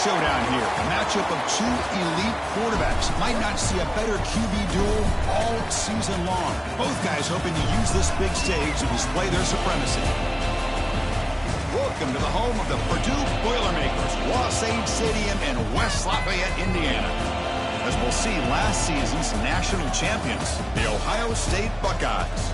showdown here. A matchup of two elite quarterbacks. Might not see a better QB duel all season long. Both guys hoping to use this big stage to display their supremacy. Welcome to the home of the Purdue Boilermakers, Wasatch Stadium in West Lafayette, Indiana. As we'll see, last season's national champions, the Ohio State Buckeyes,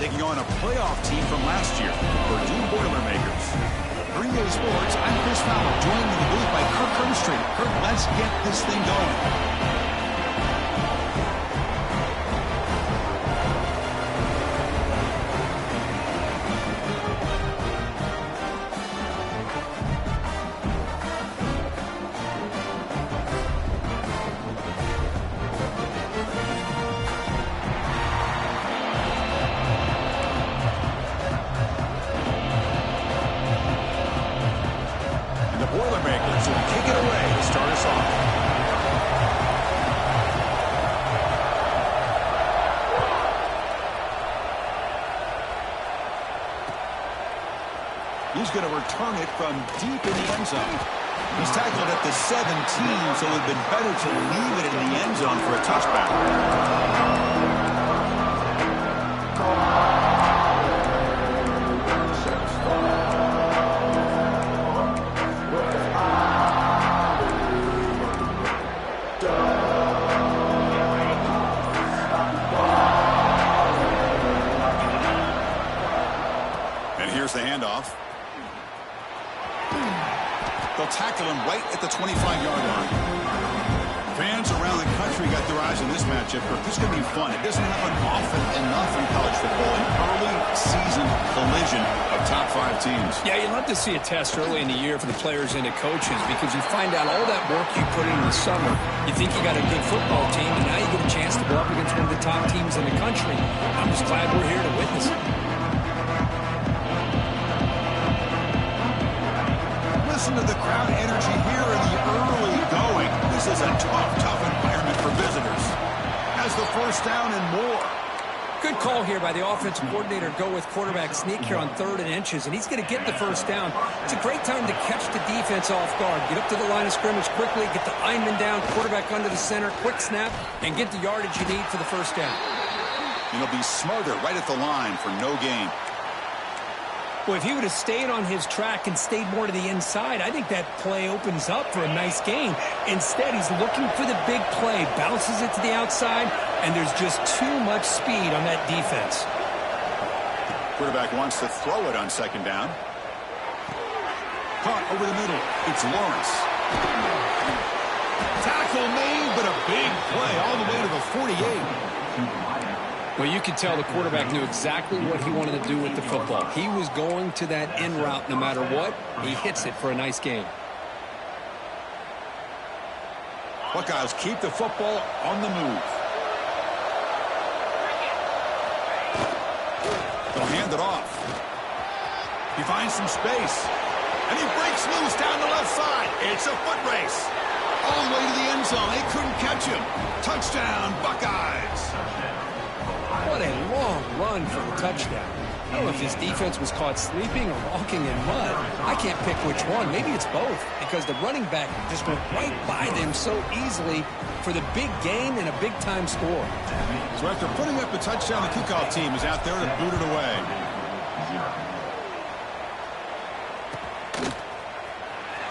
taking on a playoff team from last year, Purdue Boilermakers. Green Day Sports, I'm Chris Fowler, joined in the booth by Kirk Cronstreet. Kirk, let's get this thing going. Boilermakers will kick it away to start us off. He's going to return it from deep in the end zone. He's tackled at the 17, so it would have been better to leave it in the end zone for a touchback. Here's the handoff. They'll tackle him right at the 25-yard line. Fans around the country got their eyes on this matchup. This is going to be fun. It doesn't happen often enough in college football. An early season collision of top 5 teams. Yeah, you'd love to see a test early in the year for the players and the coaches because you find out all that work you put in the summer. You think you got a good football team, and now you get a chance to go up against one of the top teams in the country. I'm just glad we're here to witness it. Listen to the crowd energy here in the early going. This is a tough environment for visitors. Has the first down and more. Good call here by the offensive coordinator. Go with quarterback sneak here on 3rd and inches, and he's going to get the first down. It's a great time to catch the defense off guard. Get up to the line of scrimmage quickly, get the lineman down, quarterback under the center, quick snap, and get the yardage you need for the first down. He'll be smarter right at the line for no gain. Well, if he would have stayed on his track and stayed more to the inside, I think that play opens up for a nice gain. Instead, he's looking for the big play, bounces it to the outside, and there's just too much speed on that defense. Quarterback wants to throw it on 2nd down. Caught over the middle. It's Lawrence. Tackle made, but a big play all the way to the 48. Well, you could tell the quarterback knew exactly what he wanted to do with the football. He was going to that in route no matter what. He hits it for a nice gain. Buckeyes keep the football on the move. They'll hand it off. He finds some space. And he breaks loose down the left side. It's a foot race. All the way to the end zone. They couldn't catch him. Touchdown, Buckeyes. What a long run for the touchdown. I don't know if his defense was caught sleeping or walking in mud. I can't pick which one. Maybe it's both because the running back just went right by them so easily for the big gain and a big-time score. So after putting up a touchdown, the kickoff team is out there to boot it away.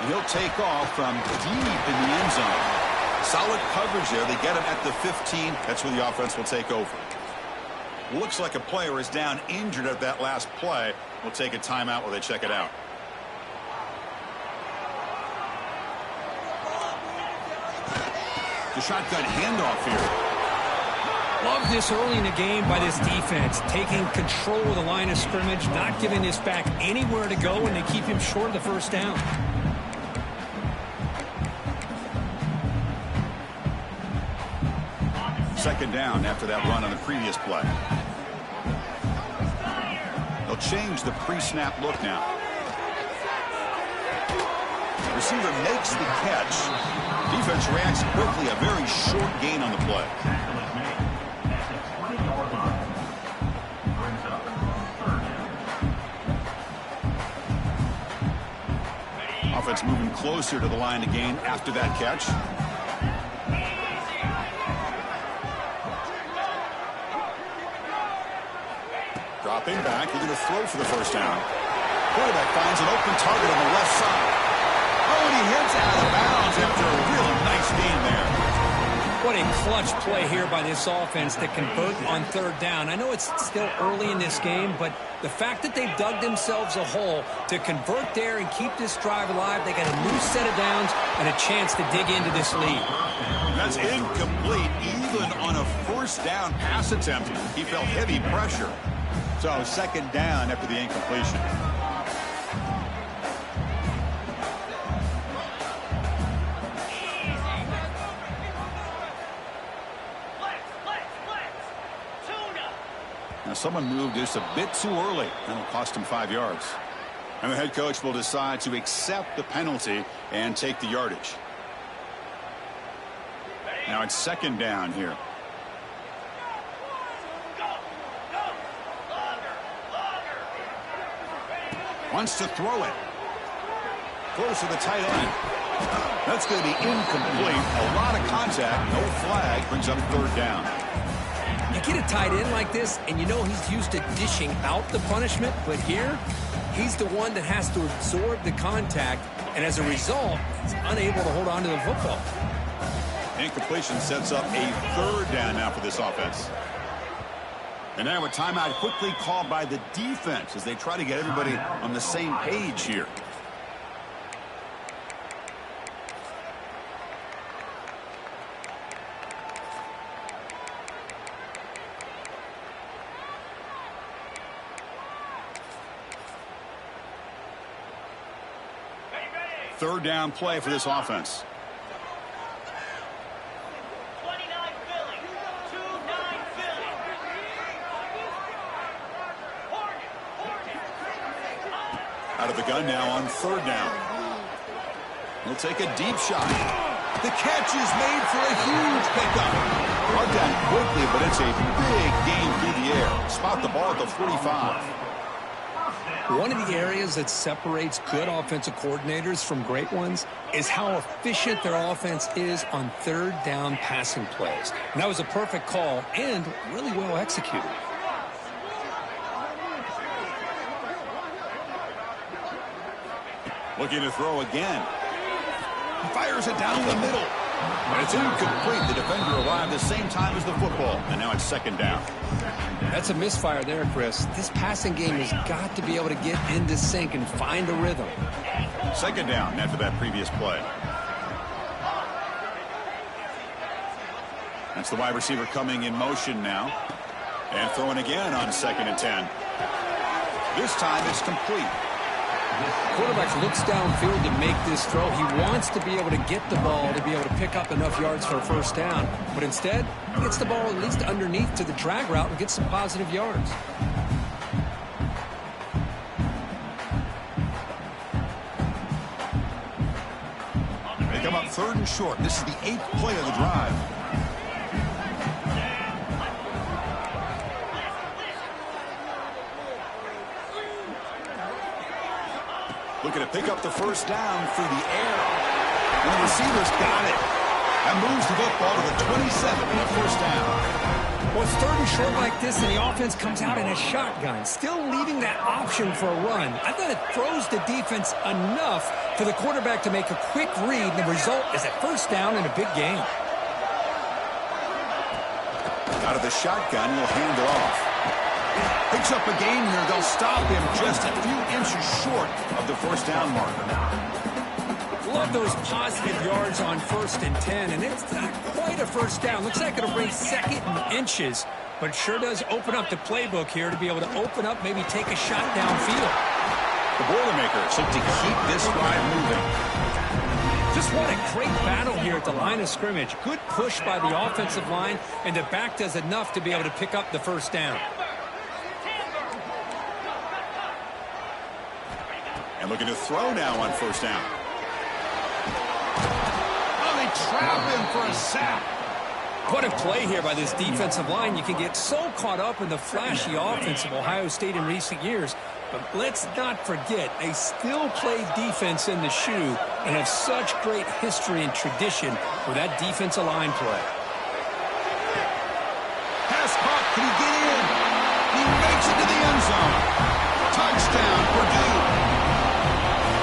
And he'll take off from deep in the end zone. Solid coverage there. They get him at the 15. That's where the offense will take over. Looks like a player is down injured at that last play. We'll take a timeout while they check it out. The shotgun handoff here. Love this early in the game by this defense. Taking control of the line of scrimmage, not giving this back anywhere to go, and they keep him short of the first down. Second down after that run on the previous play. They'll change the pre-snap look now. Receiver makes the catch. Defense reacts quickly. A very short gain on the play. offense moving closer to the line to gain after that catch. Dropping back, they're going to throw for the first down. Quarterback finds an open target on the left side. Oh, and he hits out of bounds after a real nice gain there. What a clutch play here by this offense to convert on third down. I know it's still early in this game, but the fact that they've dug themselves a hole to convert there and keep this drive alive, they got a new set of downs and a chance to dig into this lead. That's incomplete, even on a first down pass attempt. He felt heavy pressure. So second down after the incompletion. Now someone moved just a bit too early. That'll cost him 5 yards. And the head coach will decide to accept the penalty and take the yardage. Now it's second down here. Wants to throw it. Throws to the tight end. That's going to be incomplete. A lot of contact. No flag. Brings up third down. You get a tight end like this, and you know he's used to dishing out the punishment, but here, he's the one that has to absorb the contact, and as a result, he's unable to hold on to the football. Incompletion sets up a third down now for this offense. And now a timeout quickly called by the defense as they try to get everybody on the same page here. Third down play for this offense. Out of the gun now on third down. He'll take a deep shot. The catch is made for a huge pickup. Brought down quickly, but it's a big gain through the air. Spot the ball at the 45. One of the areas that separates good offensive coordinators from great ones is how efficient their offense is on third down passing plays. And that was a perfect call and really well executed. Looking to throw again. He fires it down the middle. And it's incomplete. The defender arrived the same time as the football. And now it's second down. That's a misfire there, Chris. This passing game has got to be able to get into sync and find a rhythm. Second down after that previous play. That's the wide receiver coming in motion now. And throwing again on 2nd and 10. This time it's complete. Quarterback looks downfield to make this throw. He wants to be able to get the ball to be able to pick up enough yards for a first down. But instead, he gets the ball at least underneath to the drag route and gets some positive yards. They come up third and short. This is the 8th play of the drive. Looking to pick up the first down through the air. And the receiver's got it. That moves the football to the 27 and a first down. Well, it's third and short like this, and the offense comes out in a shotgun, still leaving that option for a run. I thought it throws the defense enough for the quarterback to make a quick read, and the result is a first down and a big gain. Out of the shotgun, he'll hand it off. Picks up a gain here. They'll stop him just a few inches short of the first down marker. Love those positive yards on 1st and 10, and it's not quite a first down. Looks like it'll bring 2nd and inches, but sure does open up the playbook here to be able to open up, maybe take a shot downfield. The Boilermakers look to keep this drive moving. Just what a great battle here at the line of scrimmage. Good push by the offensive line, and the back does enough to be able to pick up the first down. And looking to throw now on first down. Oh, they trap him for a sack. What a play here by this defensive line. You can get so caught up in the flashy offense of Ohio State in recent years, But let's not forget, they still play defense in the shoe and have such great history and tradition with that defensive line play. Pass caught. Can he get in? He makes it to the end zone. Touchdown, Purdue.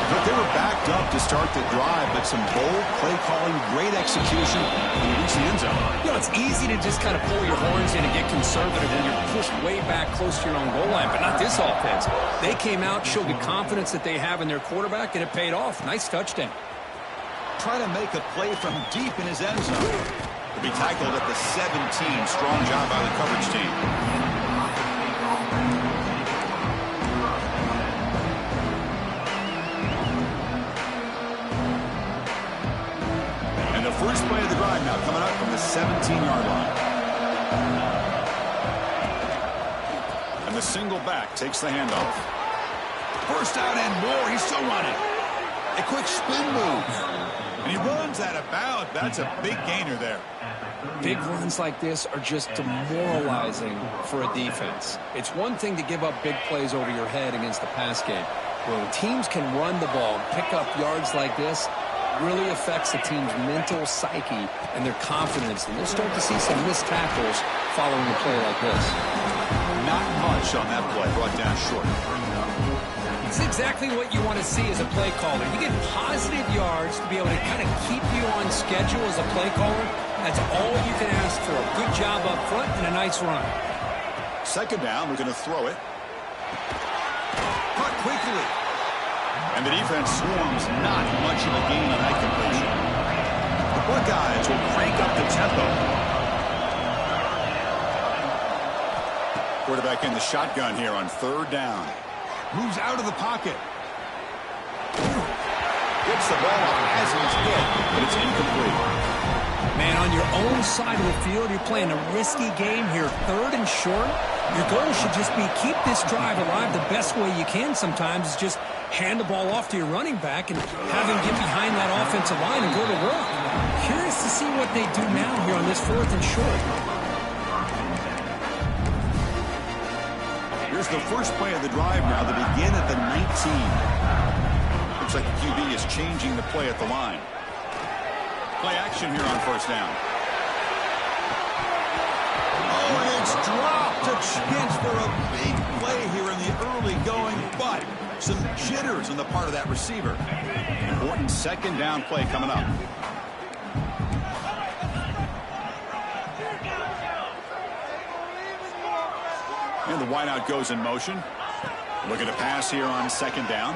But they were backed up to start the drive, but some bold play calling, great execution, and they reach the end zone. You know, it's easy to just kind of pull your horns in and get conservative when you're pushed way back close to your own goal line, but not this offense. They came out, showed the confidence that they have in their quarterback, and it paid off. Nice touchdown. Try to make a play from deep in his end zone. To be tackled at the 17. Strong job by the coverage team. And the first play of the drive now coming up from the 17-yard line. And the single back takes the handoff. First out and more. He's still running. A quick spin move. And he runs that about. That's a big gainer there. Big runs like this are just demoralizing for a defense. It's one thing to give up big plays over your head against the pass game. When teams can run the ball and pick up yards like this, it really affects the team's mental psyche and their confidence. And they'll start to see some missed tackles following a play like this. Not much on that play. Brought down short. It's exactly what you want to see as a play caller. You get positive yards to be able to kind of keep you on schedule as a play caller. That's all you can ask for. A good job up front and a nice run. Second down, we're going to throw it. Caught quickly. And the defense swarms. Not much of a gain on that completion. The Buckeyes will crank up the tempo. Quarterback in the shotgun here on third down. Moves out of the pocket. Gets the ball off as he's hit, but it's incomplete. Man, on your own side of the field, you're playing a risky game here, third and short. Your goal should just be keep this drive alive the best way you can sometimes is just hand the ball off to your running back and have him get behind that offensive line and go to work. Curious to see what they do now here on this fourth and short. Here's the first play of the drive now. They begin at the 19. Looks like the QB is changing the play at the line. Play action here on first down. Oh, and it's dropped. A chance for a big play here in the early going, but some jitters on the part of that receiver. Important second down play coming up. And the wideout goes in motion. Looking to pass here on second down.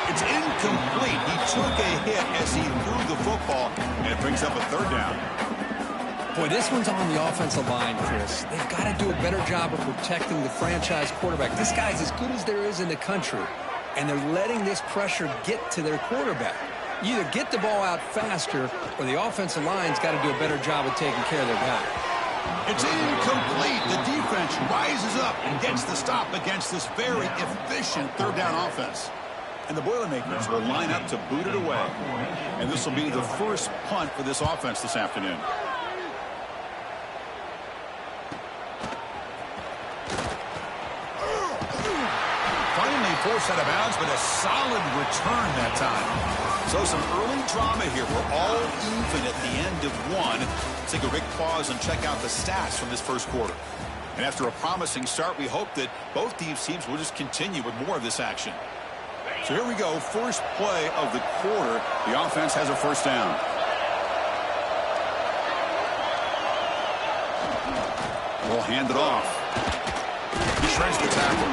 It's incomplete. He took a hit as he threw the football, and it brings up a third down. Boy, this one's on the offensive line, Chris. They've got to do a better job of protecting the franchise quarterback. This guy's as good as there is in the country, and they're letting this pressure get to their quarterback. You either get the ball out faster, or the offensive line's got to do a better job of taking care of their guy. It's incomplete. The defense rises up and gets the stop against this very efficient third down offense. And the Boilermakers will line up to boot it away. And this will be the first punt for this offense this afternoon. Finally forced out of bounds, but a solid return that time. So some early drama here. We're all even at the end of one. Let's take a quick pause and check out the stats from this first quarter. And after a promising start, we hope that both these teams will just continue with more of this action. So here we go. First play of the quarter. The offense has a first down. We'll hand it off. He shreds the tackle.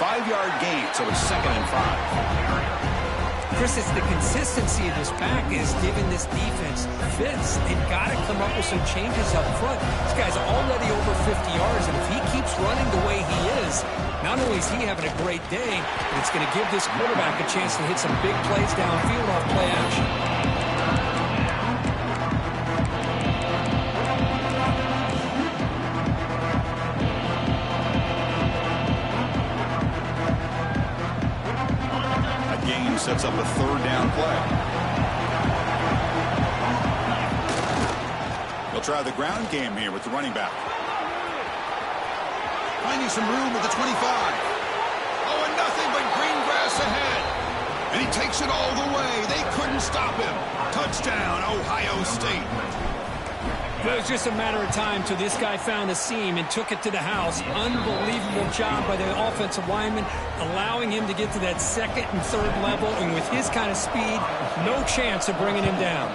5-yard gain, so it's 2nd and 5. Chris, it's the consistency of this back is giving this defense fits. They've got to come up with some changes up front. This guy's already over 50 yards, and if he keeps running the way he is, not only is he having a great day, but it's going to give this quarterback a chance to hit some big plays downfield off play action. Sets up a third down play. They'll try the ground game here with the running back. finding some room at the 25. Oh, and nothing but green grass ahead. And he takes it all the way. They couldn't stop him. Touchdown, Ohio State. It was just a matter of time till this guy found a seam and took it to the house. Unbelievable job by the offensive lineman, allowing him to get to that second and third level. And with his kind of speed, no chance of bringing him down.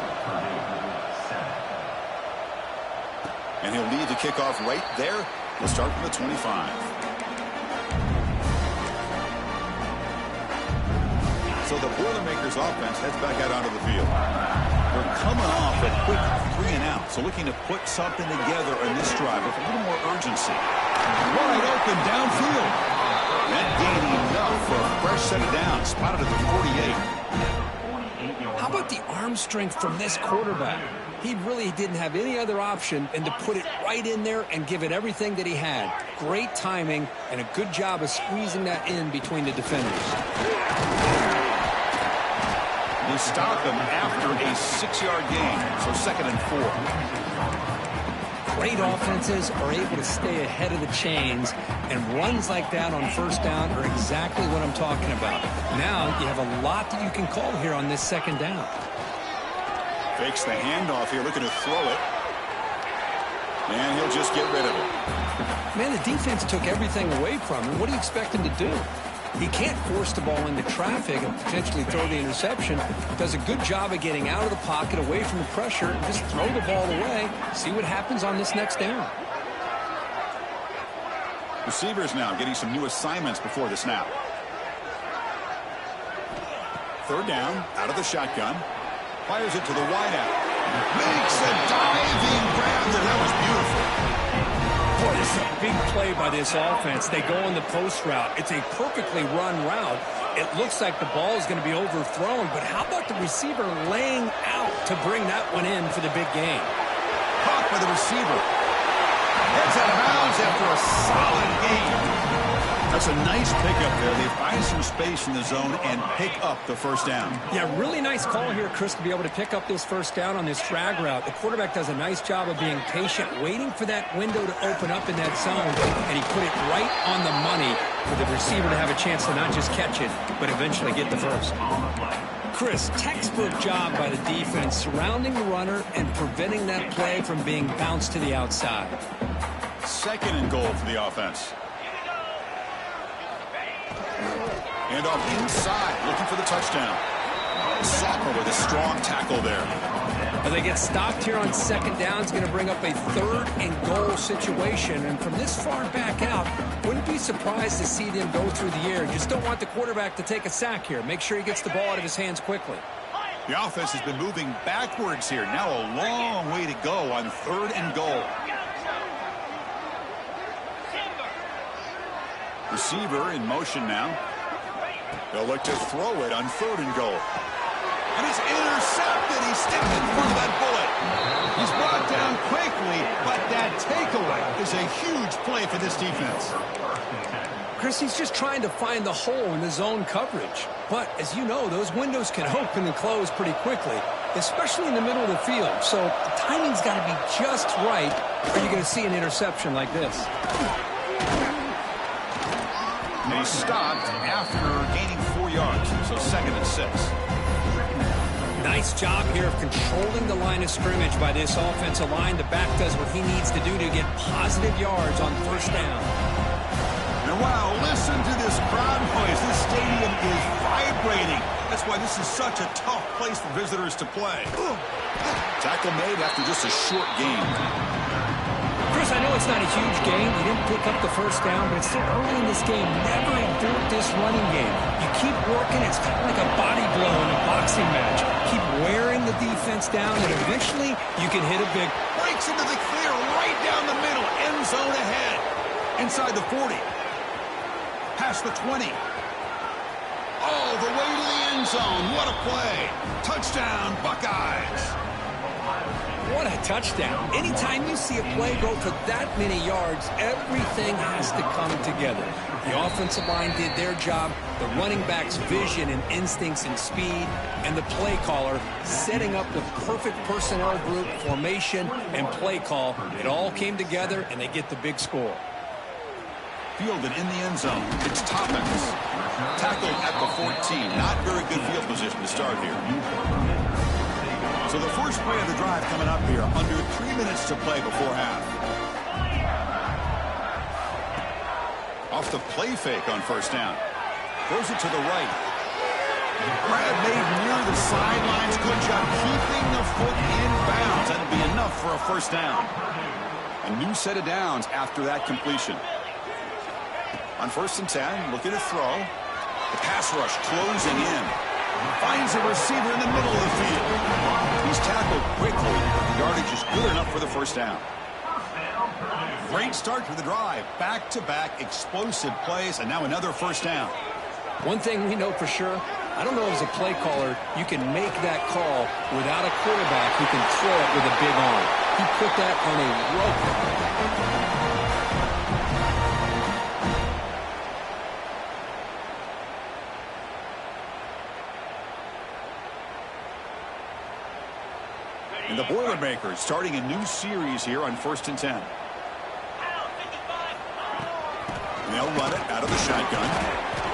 And he'll lead the kickoff right there. We'll start from the 25. So the Boilermakers offense heads back out onto the field. They're coming off a quick 3-and-out, so looking to put something together in this drive with a little more urgency. Wide open downfield. That gain enough for a fresh set of downs, spotted at the 48. How about the arm strength from this quarterback? He really didn't have any other option than to put it right in there and give it everything that he had. Great timing and a good job of squeezing that in between the defenders. They stop him after a 6-yard gain, so 2nd and 4. Great offenses are able to stay ahead of the chains, and runs like that on first down are exactly what I'm talking about. Now you have a lot that you can call here on this 2nd down. Fakes the handoff here, looking to throw it. And he'll just get rid of it. Man, the defense took everything away from him. What do you expect him to do? He can't force the ball into traffic and potentially throw the interception. Does a good job of getting out of the pocket, away from the pressure, and just throw the ball away. See what happens on this next down. Receivers now getting some new assignments before the snap. 3rd down, out of the shotgun. Fires it to the wideout. Makes a diving grab there. That was beautiful. Boy, this is a big play by this offense. They go on the post route. It's a perfectly run route. It looks like the ball is going to be overthrown, but how about the receiver laying out to bring that one in for the big game? Caught by the receiver. Heads out of bounds after a solid game. That's a nice pickup there. They find some space in the zone and pick up the first down. Yeah, really nice call here, Chris, to be able to pick up this first down on this drag route. The quarterback does a nice job of being patient, waiting for that window to open up in that zone, and he put it right on the money for the receiver to have a chance to not just catch it, but eventually get the first. Chris, textbook job by the defense, surrounding the runner and preventing that play from being bounced to the outside. 2nd and goal for the offense. And off inside, looking for the touchdown. Sophomore with a strong tackle there. Well, they get stopped here on 2nd down. It's going to bring up a 3rd and goal situation. And from this far back out, wouldn't be surprised to see them go through the air. Just don't want the quarterback to take a sack here. Make sure he gets the ball out of his hands quickly. The offense has been moving backwards here. Now a long way to go on 3rd and goal. Receiver in motion now. They'll look to throw it on 3rd and goal. And it's intercepted. He stepped in front of that bullet. He's brought down quickly, but that takeaway is a huge play for this defense. Chris, he's just trying to find the hole in the zone coverage. But as you know, those windows can open and close pretty quickly, especially in the middle of the field. So the timing's got to be just right, or you're going to see an interception like this. And he stopped after gaining 4 yards, so 2nd and 6. Nice job here of controlling the line of scrimmage by this offensive line. The back does what he needs to do to get positive yards on 1st down. And wow, listen to this crowd noise. This stadium is vibrating. That's why this is such a tough place for visitors to play. Tackle made after just a short gain. Chris, I know it's not a huge game. You didn't pick up the first down, but it's still early in this game. Never invert this running game. You keep working. It's kind of like a body blow in a boxing match. Keep wearing the defense down, and eventually you can hit a big. Breaks into the clear right down the middle. End zone ahead. Inside the 40. Past the 20. All the way to the end zone. What a play. Touchdown, Buckeyes. What a touchdown. Anytime you see a play go for that many yards, everything has to come together. The offensive line did their job, the running back's vision and instincts and speed, and the play caller setting up the perfect personnel group, formation, and play call. It all came together, and they get the big score. fielded in the end zone. It's Toppins. Tackled at the 14. Not very good field position to start here. So the first play of the drive coming up here. Under 3 minutes to play before half. Off the play fake on first down. Throws it to the right. Grab made near the sidelines. Good job keeping the foot in bounds. That'll be enough for a first down. A new set of downs after that completion. On 1st and 10, looking to throw. The pass rush closing in. Finds a receiver in the middle of the field. He's tackled quickly, but the yardage is good enough for the first down. Great start to the drive. Back-to-back explosive plays, and now another first down. One thing we know for sure, I don't know as a play caller, you can make that call without a quarterback who can throw it with a big arm. He put that on a rope. And the Boilermakers starting a new series here on 1st and 10. And they'll run it out of the shotgun.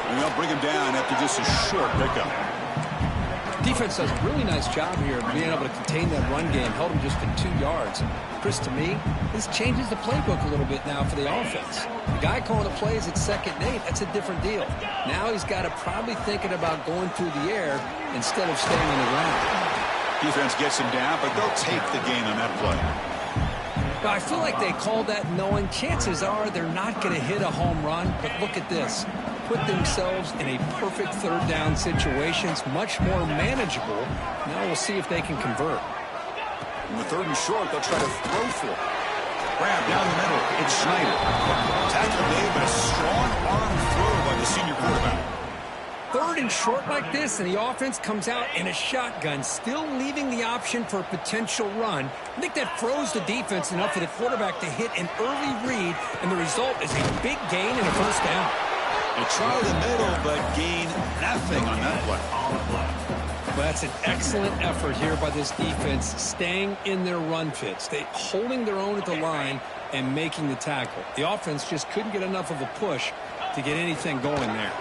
And they'll bring him down after just a short pickup. Defense does a really nice job here of being able to contain that run game. Held him just to 2 yards. Chris, to me, this changes the playbook a little bit now for the offense. The guy calling the plays at 2nd and 8, that's a different deal. Now he's got to probably thinking about going through the air instead of staying on the ground. Defense gets him down, but they'll take the gain on that play. But I feel like they called that knowing chances are they're not going to hit a home run. But look at this. Put themselves in a perfect 3rd down situations, much more manageable. Now we'll see if they can convert. In the 3rd and short, they'll try to throw for it. Grab down the middle. It's Schneider. Tackle made, but a strong arm throw by the senior quarterback. 3rd and short like this, and the offense comes out in a shotgun, still leaving the option for a potential run. I think that froze the defense enough for the quarterback to hit an early read, and the result is a big gain and a first down. They try the middle, but gain nothing on that play. Well, that's an excellent effort here by this defense, staying in their run fits. They holding their own at the line and making the tackle. The offense just couldn't get enough of a push to get anything going there.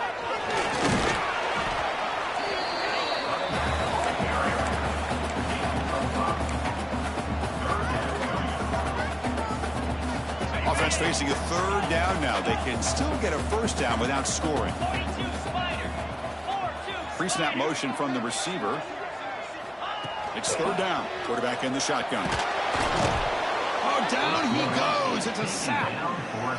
Offense facing a 3rd down now. They can still get a first down without scoring. Pre-snap motion from the receiver. It's 3rd down. Quarterback in the shotgun. Oh, down he goes. It's a sack.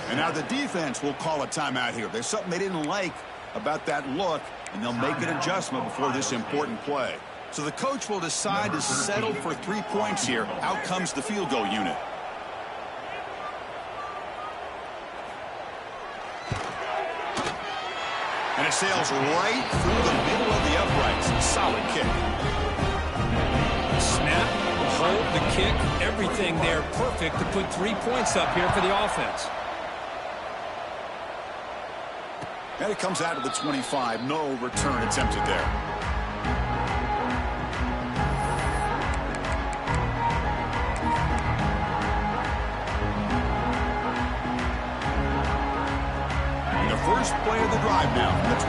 And now the defense will call a timeout here. There's something they didn't like about that look, and they'll make an adjustment before this important play. So the coach will decide to settle for 3 points here. Out comes the field goal unit. And it sails right through the middle of the uprights. Solid kick. Snap, the hold, the kick, everything there perfect to put 3 points up here for the offense. And it comes out of the 25. No return attempted there. First play of the drive now from the 25.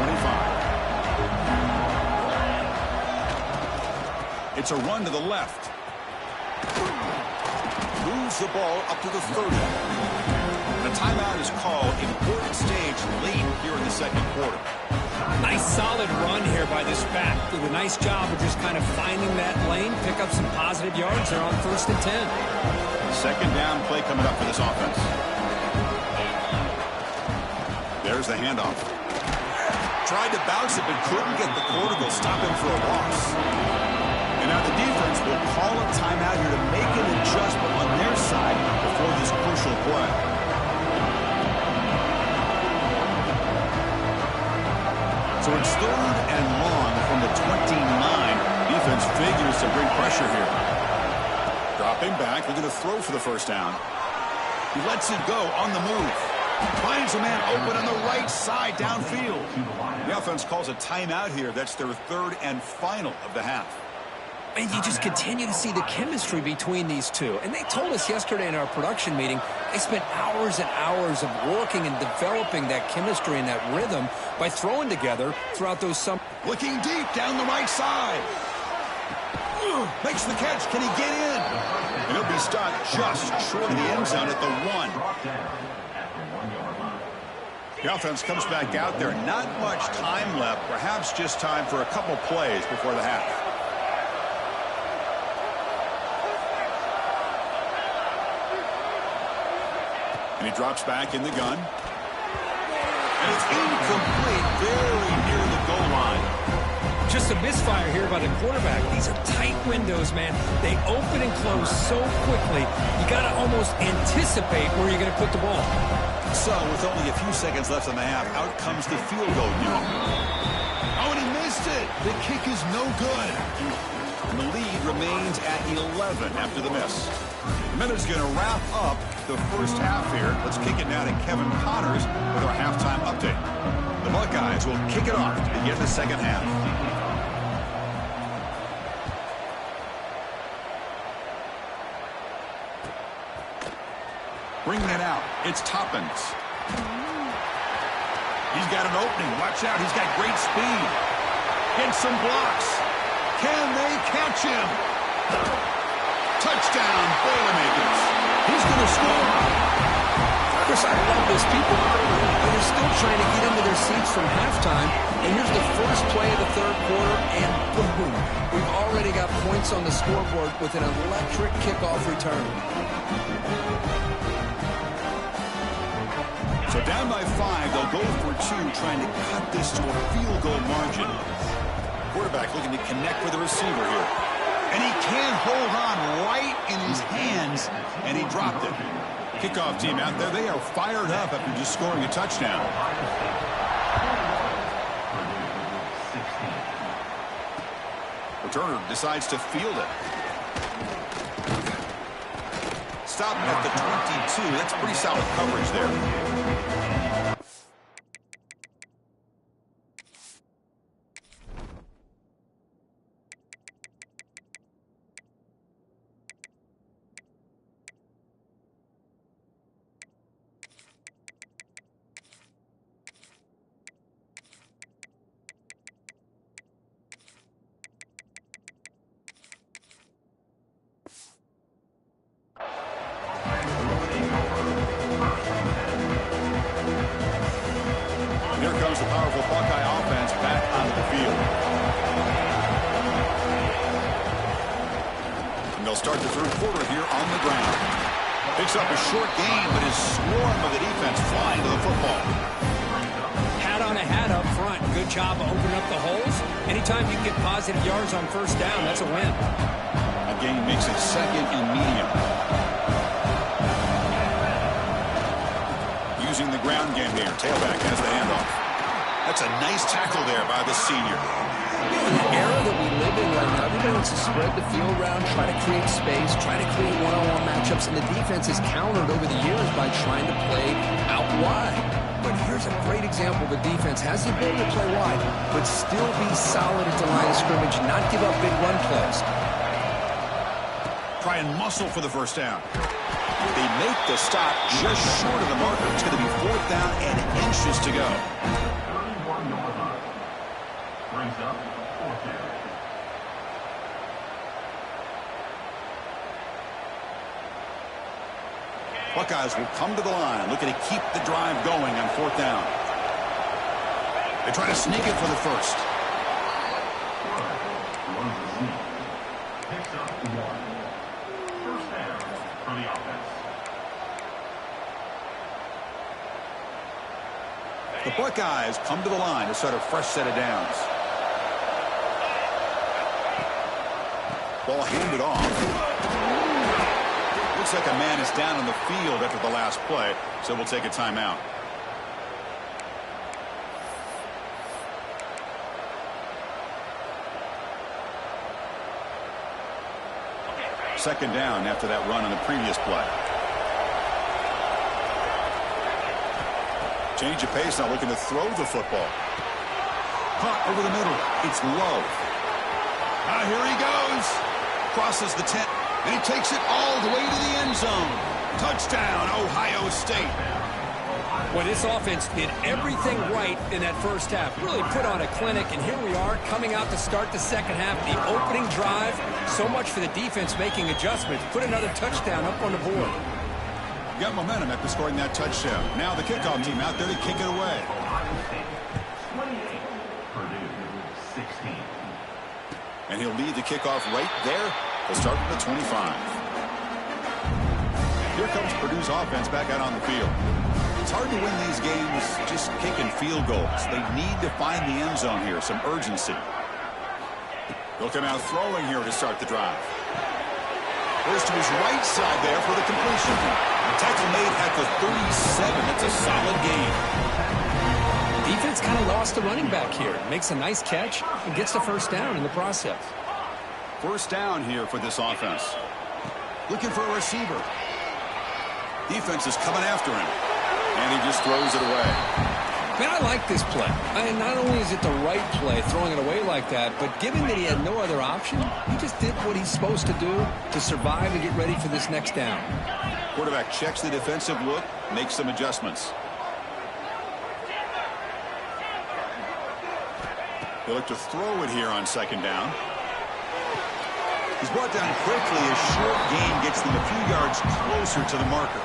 It's a run to the left. Moves the ball up to the 30. The timeout is called. Important stage late here in the 2nd quarter. Nice solid run here by this back. Did a nice job of just kind of finding that lane, pick up some positive yards there on 1st and 10. 2nd down play coming up for this offense. There's the handoff. Tried to bounce it, but couldn't get the cortical. Stop him for a loss. And now the defense will call a timeout here to make an adjustment on their side before this crucial play. So it's 3rd and long from the 29. Defense figures to bring pressure here. Dropping back, looking to throw for the first down. He lets it go on the move. Finds a man open on the right side downfield. The offense calls a timeout here. That's their 3rd and final of the half. And you just continue to see the chemistry between these two. And they told us yesterday in our production meeting, they spent hours and hours of working and developing that chemistry and that rhythm by throwing together throughout those summer. Looking deep down the right side. Makes the catch. Can he get in? And he'll be stopped just short of the end zone at the 1. The offense comes back out there. Not much time left. Perhaps just time for a couple plays before the half. And he drops back in the gun. And it's incomplete, very near the goal line. Just a misfire here by the quarterback. These are tight windows, man. They open and close so quickly. You got to almost anticipate where you're going to put the ball. So, with only a few seconds left in the half, out comes the field goal unit. Oh, and he missed it. The kick is no good. And the lead remains at 11 after the miss. The minute's going to wrap up the first half here. Let's kick it now to Kevin Connors with our halftime update. The Buckeyes will kick it off to begin the second half. Bringing it out, it's Toppins. He's got an opening. Watch out, he's got great speed. Gets some blocks. Can they catch him? Touchdown, Boilermakers. He's going to score. Chris, I love this. People are still trying to get into their seats from halftime. And here's the first play of the third quarter, and boom. We've already got points on the scoreboard with an electric kickoff return. So down by 5, they'll go for 2, trying to cut this to a field goal margin. Quarterback looking to connect with the receiver here. And he can't hold on right in his hands, and he dropped it. Kickoff team out there, they are fired up after just scoring a touchdown. Returner decides to field it. Stopped at the 22. That's pretty solid coverage there. Here comes the powerful Buckeye offense back onto the field. And they'll start the third quarter here on the ground. Picks up a short gain, but is swarmed by the defense flying to the football. Hat on a hat up front. Good job of opening up the holes. Anytime you can get positive yards on first down, that's a win. A gain makes it second and medium. Using the ground game here. Tailback has the handoff. That's a nice tackle there by the senior. In the era that we live in right now, everybody wants to spread the field around, try to create space, try to create one-on-one matchups, and the defense has countered over the years by trying to play out wide. But here's a great example. The defense has the ability to play wide, but still be solid at the line of scrimmage and not give up big run plays. Try and muscle for the first down. They make the stop just short of the marker. It's going to be 4th down and inches to go. 31 yards. Brings up 4th down. Buckeyes will come to the line, looking to keep the drive going on 4th down. They try to sneak it for the first. Picks up 1. First down for the offense. The Buckeyes come to the line to start a fresh set of downs. Ball handed off. Looks like a man is down on the field after the last play, so we'll take a timeout. Second down after that run on the previous play. Change of pace, now looking to throw the football. Caught over the middle. It's Love. Here he goes. Crosses the 10, and he takes it all the way to the end zone. Touchdown, Ohio State. Well, this offense did everything right in that first half. Really put on a clinic, and here we are coming out to start the second half. The opening drive, so much for the defense making adjustments. Put another touchdown up on the board. Got momentum after scoring that touchdown. Now the kickoff team out there to kick it away. 28, Purdue 16. And he'll lead the kickoff right there. He'll start from the 25. Here comes Purdue's offense back out on the field. It's hard to win these games just kicking field goals. They need to find the end zone here, some urgency. They'll come out throwing here to start the drive. Goes to his right side there for the completion. Tackle made at the 37. That's a solid gain. Defense kind of lost the running back here. Makes a nice catch and gets the first down in the process. First down here for this offense. Looking for a receiver. Defense is coming after him. And he just throws it away. Man, I like this play. Not only is it the right play, throwing it away like that, but given that he had no other option, he just did what he's supposed to do to survive and get ready for this next down. Quarterback checks the defensive look, makes some adjustments. They look to throw it here on second down. He's brought down quickly. A short gain gets them a few yards closer to the marker.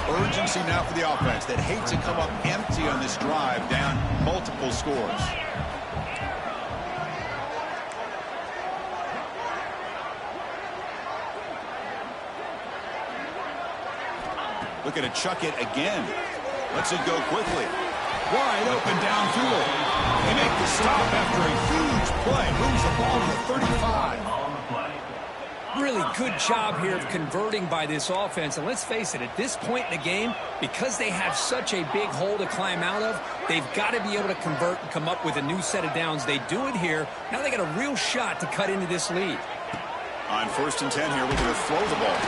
Urgency now for the offense that hates to come up empty on this drive, down multiple scores. Looking to chuck it again. Lets it go quickly. Wide open downfield. They make the stop after a huge play. Moves the ball to the 35. Really good job here of converting by this offense. And let's face it, at this point in the game, because they have such a big hole to climb out of, they've got to be able to convert and come up with a new set of downs. They do it here. Now they got a real shot to cut into this lead. On 1st and 10 here, looking to throw the ball.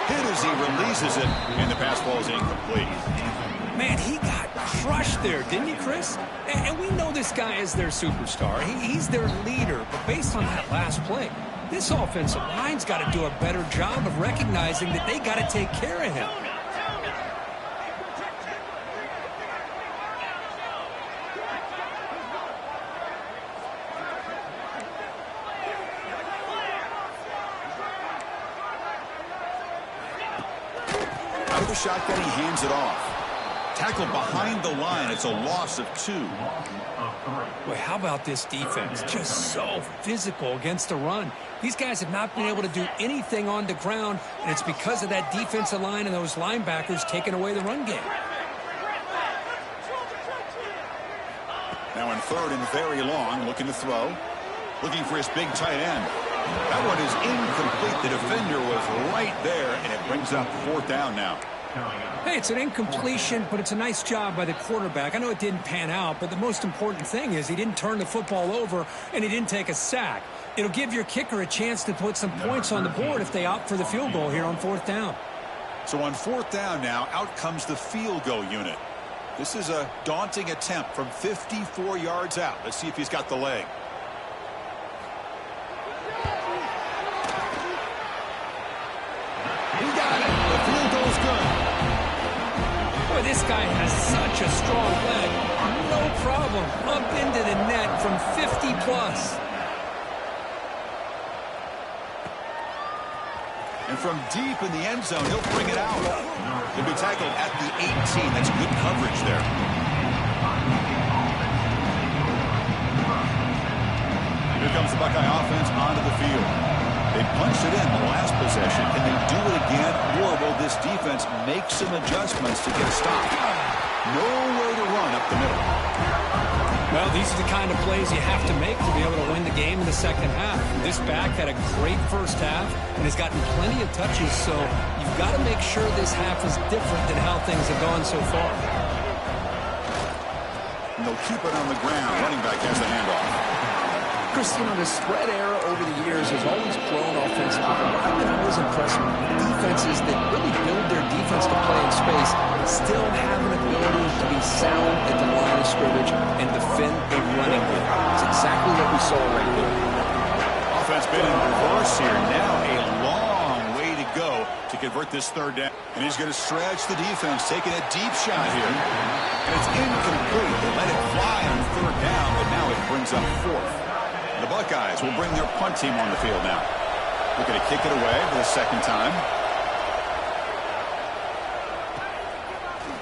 Hit as he releases it, and the pass ball is incomplete. Man, he got crushed there, didn't he, Chris? And we know this guy is their superstar. He's their leader. But based on that last play, this offensive line's got to do a better job of recognizing that they got to take care of him. Out of the shotgun, he hands it off. Tackled behind the line. It's a loss of 2. Boy, how about this defense? Just so physical against the run. These guys have not been able to do anything on the ground, and it's because of that defensive line and those linebackers taking away the run game. Now in 3rd and very long, looking to throw. Looking for his big tight end. That one is incomplete. The defender was right there, and it brings up 4th down now. Hey, it's an incompletion, but it's a nice job by the quarterback. I know it didn't pan out, but the most important thing is he didn't turn the football over and he didn't take a sack. It'll give your kicker a chance to put some points on the board if they opt for the field goal here on 4th down. So on 4th down now, out comes the field goal unit. This is a daunting attempt from 54 yards out. Let's see if he's got the leg. He got it. The field goal's good. Boy, this guy has such a strong leg. No problem. Up into the net from 50 plus. And from deep in the end zone, he'll bring it out. He'll be tackled at the 18. That's good coverage there. Here comes the Buckeye offense onto the field. They punched it in the last possession. Can they do it again, or will this defense make some adjustments to get a stop? Nowhere to run up the middle. Well, these are the kind of plays you have to make to be able to win the game in the second half. This back had a great first half and has gotten plenty of touches, so you've got to make sure this half is different than how things have gone so far. And they'll keep it on the ground. Running back has the handoff. Christian, the spread era over the years has always grown offensively. What I've been always impressed with defenses that really build their defense to play in space still have an ability to be sound at the line of scrimmage and defend the running game. It's exactly what we saw right here. offense been in reverse here. Now a long way to go to convert this third down. And he's going to stretch the defense, taking a deep shot here. And it's incomplete. They let it fly on third down, but now it brings up fourth. The Buckeyes will bring their punt team on the field now. Looking to kick it away for the second time.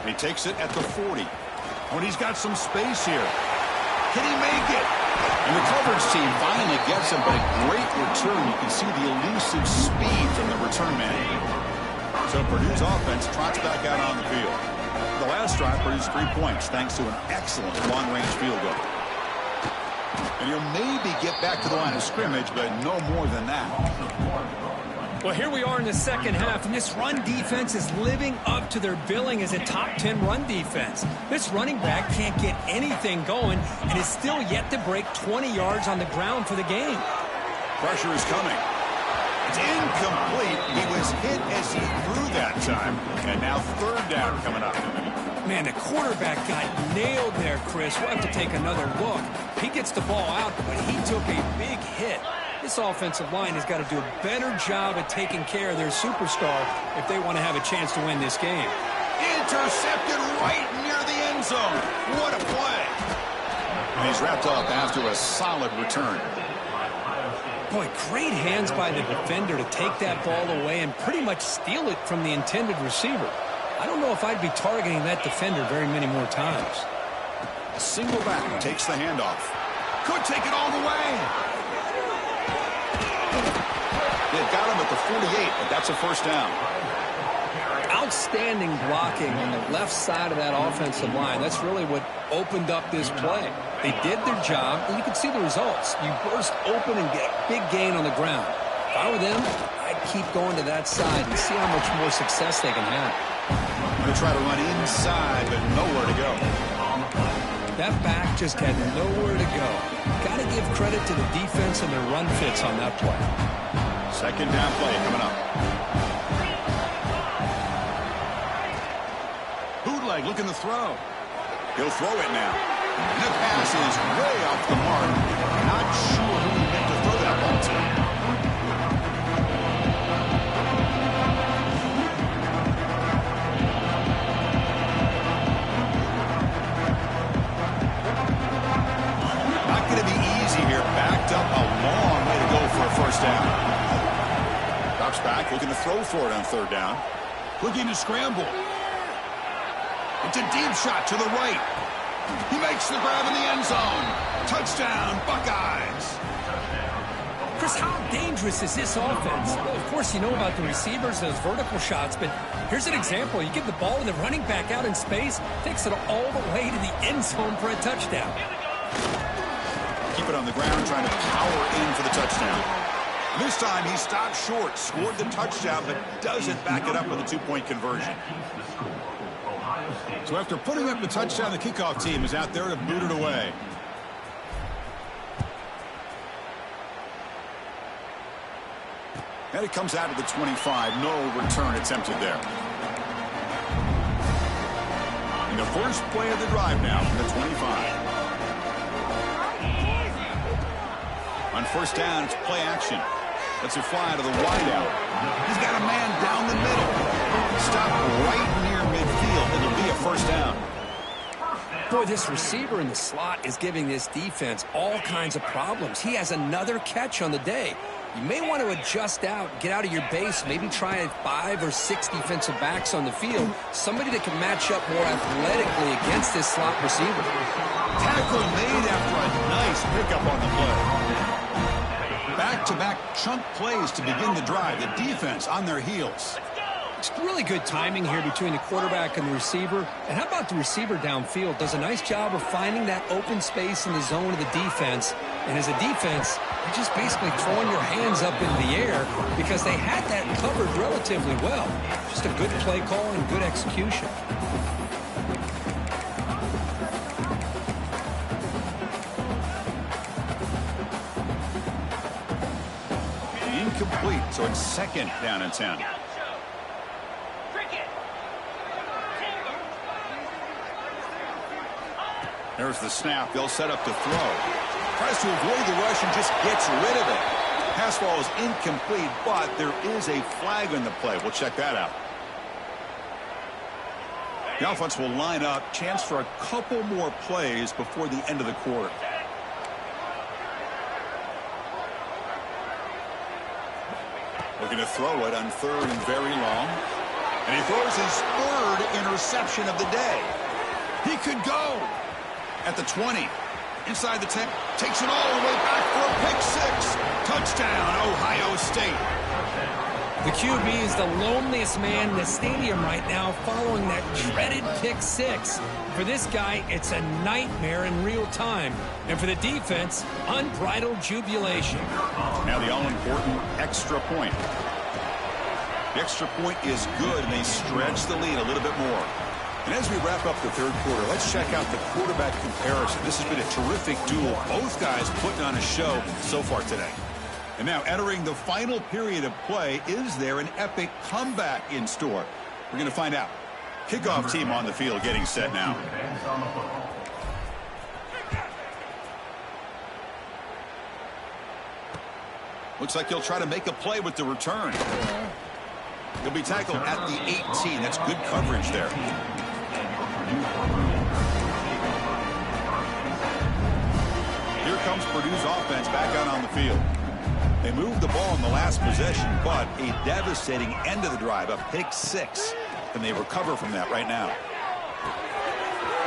And he takes it at the 40. Oh, and he's got some space here. Can he make it? And the coverage team finally gets him, but a great return. You can see the elusive speed from the return man. So Purdue's offense trots back out on the field. The last drive produced 3 points thanks to an excellent long-range field goal. And he'll maybe get back to the line of scrimmage, but no more than that. Well, here we are in the second half, and this run defense is living up to their billing as a top 10 run defense. This running back can't get anything going and is still yet to break 20 yards on the ground for the game. Pressure is coming. It's incomplete. He was hit as he threw that time. And now third down coming up. Man, the quarterback got nailed there, Chris. We'll have to take another look. He gets the ball out, but he took a big hit. This offensive line has got to do a better job at taking care of their superstar if they want to have a chance to win this game. Intercepted right near the end zone. What a play. And he's wrapped up after a solid return. Boy, great hands by the defender to take that ball away and pretty much steal it from the intended receiver. I don't know if I'd be targeting that defender very many more times. A single back takes the handoff. Could take it all the way. They've got him at the 48, but that's a first down. Outstanding blocking on the left side of that offensive line. That's really what opened up this play. They did their job, and you can see the results. You burst open and get a big gain on the ground. If I were them, I'd keep going to that side and see how much more success they can have. They try to run inside, but nowhere to go. That back just had nowhere to go. Got to give credit to the defense and their run fits on that play. Second down play coming up. Bootleg looking to throw. He'll throw it now. And the pass is way off the mark. Not sure who he meant to throw that ball to. Not going to be easy here. Backed up a long way to go for a first down. Drops back, looking to throw for it on third down. Looking to scramble. It's a deep shot to the right. He makes the grab in the end zone. Touchdown, Buckeyes. Chris, how dangerous is this offense? Well, of course, you know about the receivers, those vertical shots, but here's an example. You give the ball to the running back out in space, takes it all the way to the end zone for a touchdown. Keep it on the ground, trying to power in for the touchdown. This time he stopped short, scored the touchdown, but doesn't back it up with a two-point conversion. So after putting up the touchdown, the kickoff team is out there to boot it away. And it comes out to the 25. No return attempted there. And the first play of the drive now from the 25. On first down, it's play action. Lets it fly to the wideout. He's got a man down the middle. Stop right near midfield. It'll be a first down. Boy, this receiver in the slot is giving this defense all kinds of problems. He has another catch on the day. You may want to adjust out, get out of your base, maybe try 5 or 6 defensive backs on the field. Somebody that can match up more athletically against this slot receiver. Tackle made after a nice pickup on the play. Back-to-back chunk plays to begin the drive. The defense on their heels. It's really good timing here between the quarterback and the receiver. And how about the receiver downfield? Does a nice job of finding that open space in the zone of the defense. And as a defense, you're just basically throwing your hands up in the air because they had that covered relatively well. Just a good play call and good execution. Incomplete, so it's second down and 10. There's the snap. They'll set up to throw. Tries to avoid the rush and just gets rid of it. Pass ball is incomplete, but there is a flag on the play. We'll check that out. The offense will line up. Chance for a couple more plays before the end of the quarter. Looking to throw it on 3rd and very long. And he throws his 3rd interception of the day. He could go at the 20. Inside the 10. Takes it all the way back for a pick 6. Touchdown, Ohio State. The QB is the loneliest man in the stadium right now following that dreaded pick 6. For this guy, it's a nightmare in real time. And for the defense, unbridled jubilation. Now the all-important extra point. The extra point is good, and they stretch the lead a little bit more. And as we wrap up the 3rd quarter, let's check out the quarterback comparison. This has been a terrific duel. Both guys putting on a show so far today. And now entering the final period of play, is there an epic comeback in store? We're going to find out. Kickoff team on the field getting set now. Looks like he'll try to make a play with the return. He'll be tackled at the 18. That's good coverage there. Here comes Purdue's offense back out on the field. They moved the ball in the last possession, but a devastating end of the drive, a pick 6. And they recover from that right now.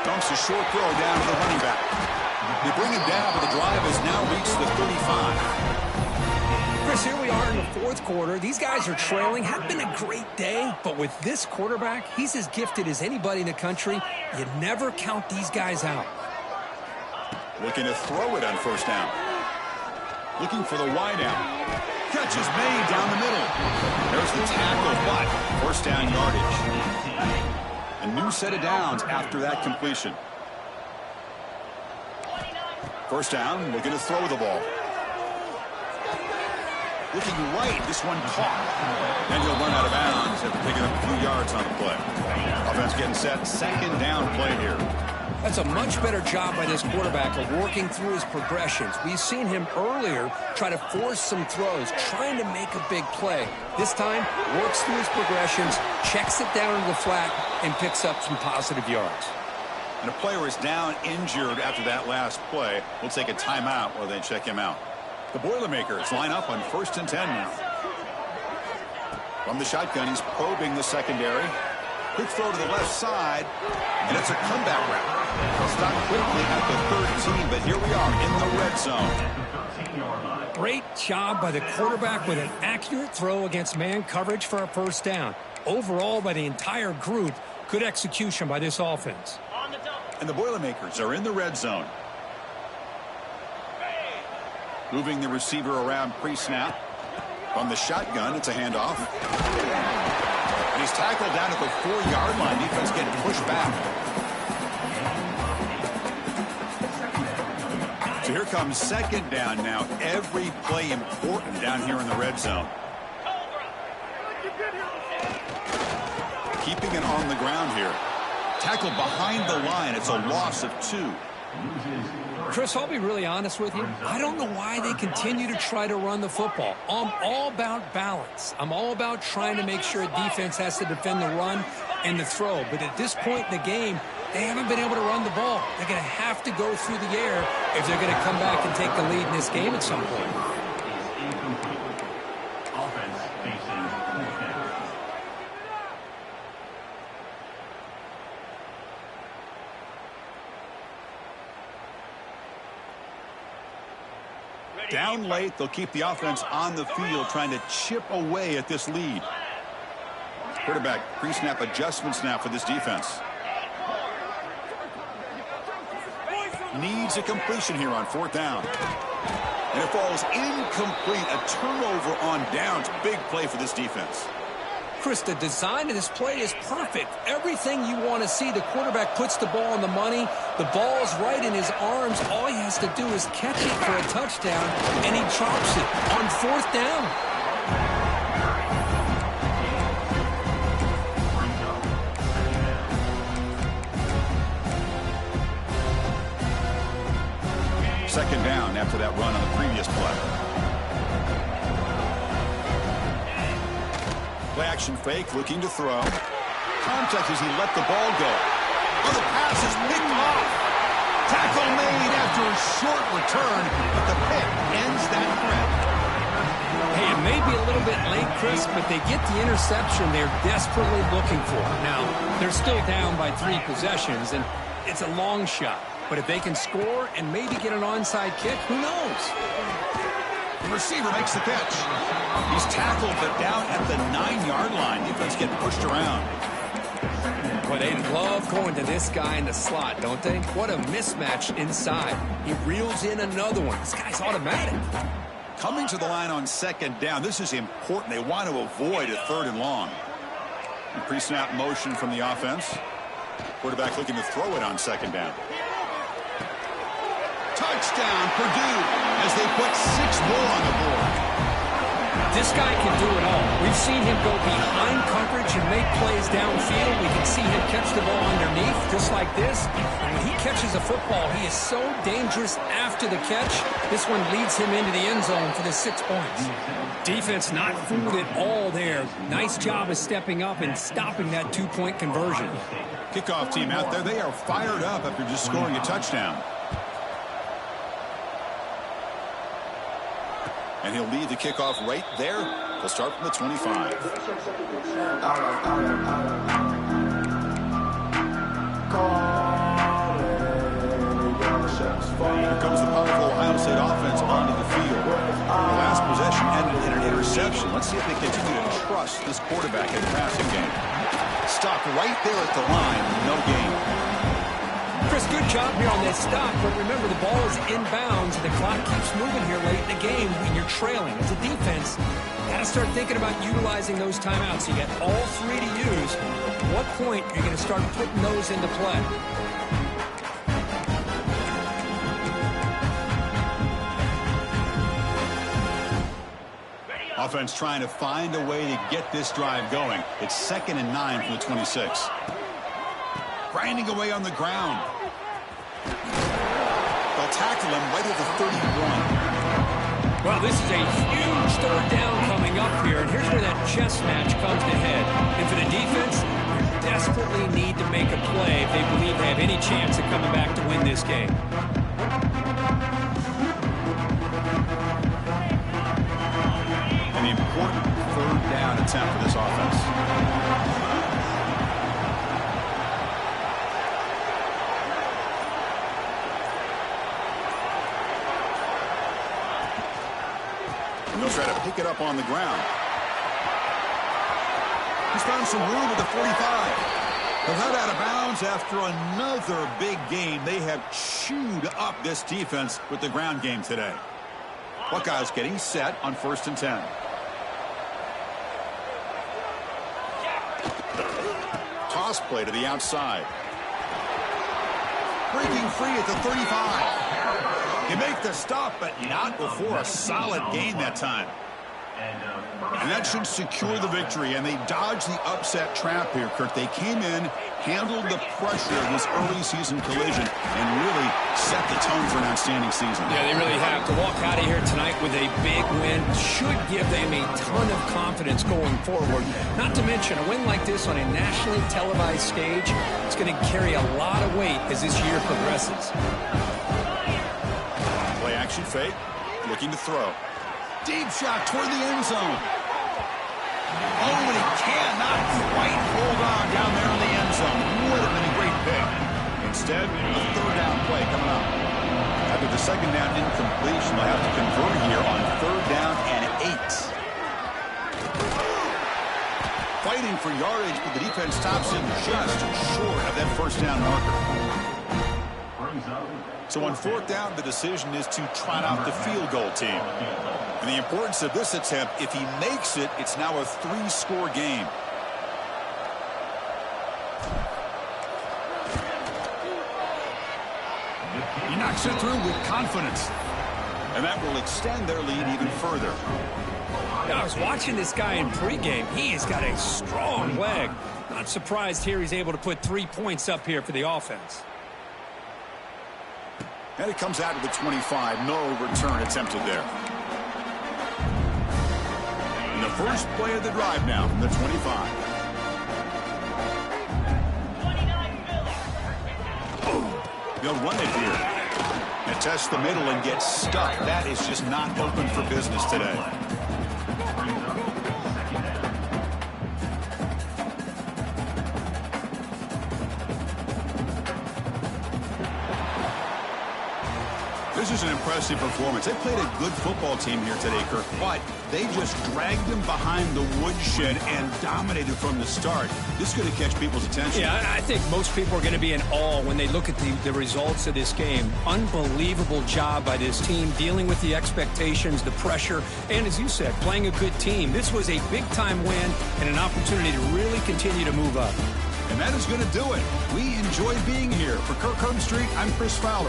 Dumps a short throw down to the running back. They bring him down, but the drive has now reached the 35. Chris, here we are in the 4th quarter. These guys are trailing. Had been a great day, but with this quarterback, he's as gifted as anybody in the country. You never count these guys out. Looking to throw it on 1st down. Looking for the wide out. Catch is made down the middle. There's the tackle, but 1st down yardage. A new set of downs after that completion. 1st down, looking to throw the ball. Looking right, this one caught. And he'll run out of bounds after picking up a few yards on the play. Offense getting set, 2nd down play here. That's a much better job by this quarterback of working through his progressions. We've seen him earlier try to force some throws, trying to make a big play. This time, works through his progressions, checks it down to the flat, and picks up some positive yards. And a player is down injured after that last play. We'll take a timeout while they check him out. The Boilermakers line up on 1st and 10 now. From the shotgun, he's probing the secondary. Quick throw to the left side, and it's a comeback route. He'll stop quickly at the 13, but here we are in the red zone. Great job by the quarterback with an accurate throw against man coverage for a 1st down. Overall, by the entire group, good execution by this offense. And the Boilermakers are in the red zone. Moving the receiver around pre-snap. From the shotgun, it's a handoff. And he's tackled down at the 4-yard line. Defense getting pushed back. So here comes 2nd down now. Every play important down here in the red zone. Keeping it on the ground here. Tackled behind the line. It's a loss of 2. Chris, I'll be really honest with you. I don't know why they continue to try to run the football. I'm all about balance. I'm all about trying to make sure a defense has to defend the run and the throw. But at this point in the game, they haven't been able to run the ball. They're going to have to go through the air if they're going to come back and take the lead in this game at some point. Down late, they'll keep the offense on the field trying to chip away at this lead. Quarterback pre-snap adjustments now for this defense. Needs a completion here on 4th down. And it falls incomplete. A turnover on downs. Big play for this defense. Chris, the design of this play is perfect. Everything you want to see. The quarterback puts the ball on the money. The ball's right in his arms. All he has to do is catch it for a touchdown, and he drops it on 4th down. Second down after that run on the previous play. Play action fake, looking to throw. Contact as he let the ball go. Oh, the pass is picked off. Tackle made after a short return, but the pick ends that threat. Hey, it may be a little bit late, Chris, but they get the interception they're desperately looking for. Now, they're still down by 3 possessions, and it's a long shot. But if they can score and maybe get an onside kick, who knows? The receiver makes the catch. He's tackled, but down at the 9-yard line. Defense getting pushed around. Well, they love going to this guy in the slot, don't they? What a mismatch inside. He reels in another one. This guy's automatic. Coming to the line on 2nd down. This is important. They want to avoid a 3rd and long. Pre-snap motion from the offense. Quarterback looking to throw it on 2nd down. Touchdown, Purdue, as they put 6 more on the board. This guy can do it all. We've seen him go behind coverage and make plays downfield. We can see him catch the ball underneath, just like this. And when he catches a football, he is so dangerous after the catch. This one leads him into the end zone for the 6 points. Defense not fooled at all there. Nice job of stepping up and stopping that 2-point conversion. Kickoff team out there. They are fired up after just scoring a touchdown. And he'll lead the kickoff right there. They'll start from the 25. Here comes the powerful Ohio State offense onto the field. The last possession ended in an interception. Let's see if they continue to trust this quarterback in the passing game. Stop right there at the line. No gain. Chris, good job here on this stop, but remember the ball is inbounds and the clock keeps moving here late in the game when you're trailing. As a defense, you got to start thinking about utilizing those timeouts. You got all 3 to use. At what point are you going to start putting those into play? Offense trying to find a way to get this drive going. It's 2nd and 9 from the 26. Grinding away on the ground. They'll tackle him right at the 31. Well, this is a huge 3rd down coming up here, and here's where that chess match comes to head. And for the defense, they desperately need to make a play if they believe they have any chance of coming back to win this game. An important 3rd down attempt for this offense. And they'll try to pick it up on the ground. He's found some room at the 45. They'll head out of bounds after another big game. They have chewed up this defense with the ground game today. Buckeyes getting set on 1st and 10. Toss play to the outside. Breaking free at the 35. They make the stop, but not before a solid gain that time. And that should secure the victory, and they dodged the upset trap here, Kurt. They came in, handled the pressure of this early season collision, and really set the tone for an outstanding season. Yeah, they really have. To walk out of here tonight with a big win should give them a ton of confidence going forward. Not to mention, a win like this on a nationally televised stage, it's going to carry a lot of weight as this year progresses. Play action fake, looking to throw. Deep shot toward the end zone. Oh, and he cannot quite hold on down there in the end zone. Would have been a great pick. Instead, a 3rd down play coming up. After the 2nd down incompletion, they'll have to convert here on 3rd down and 8. Fighting for yardage, but the defense stops him just short of that 1st down marker. So on 4th down, the decision is to trot out the field goal team. And the importance of this attempt, if he makes it, it's now a 3-score game. He knocks it through with confidence. And that will extend their lead even further. I was watching this guy in pregame. He has got a strong leg. Not surprised here he's able to put 3 points up here for the offense. And it comes out to the 25. No return attempted there. And the First play of the drive now from the 25. They'll run it here. And test the middle and get stuck. That is just not open for business today. This is an impressive performance. They played a good football team here today, Kirk, but they just dragged them behind the woodshed and dominated from the start. This is going to catch people's attention. Yeah, I think most people are going to be in awe when they look at the results of this game. Unbelievable job by this team dealing with the expectations, the pressure, and as you said, playing a good team. This was a big-time win and an opportunity to really continue to move up. And that is going to do it. We enjoy being here. For Kirk Herbstreit, I'm Chris Fowler.